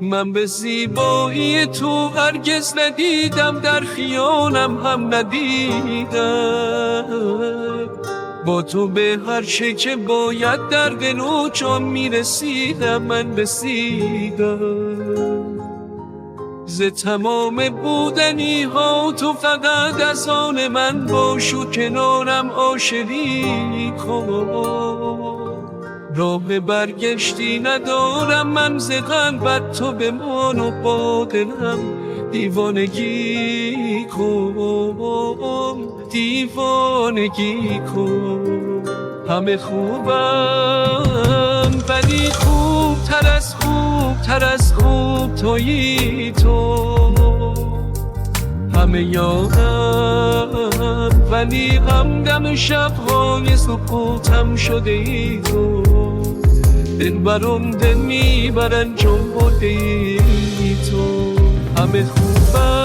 من به زیبایی تو هرگز ندیدم، در خیالم هم ندیدم. با تو به هر چه که باید در دل و جان میرسیدم، من رسیدم. ز تمام بودنی ها تو فقط از آن من باش و کنارم عاشقی کن. راه برگشتی ندارم من ز قلبت، تو بمان و با دلم دیوانگی کن، دیوانگی کن. همه خوبم ولی خوبتر از خوب تویی تو. همه یادم ولی همدم شب‌های سکوتم شده ای تو. دلبرم دل میبرن چون بوده ای تو. همه خوبم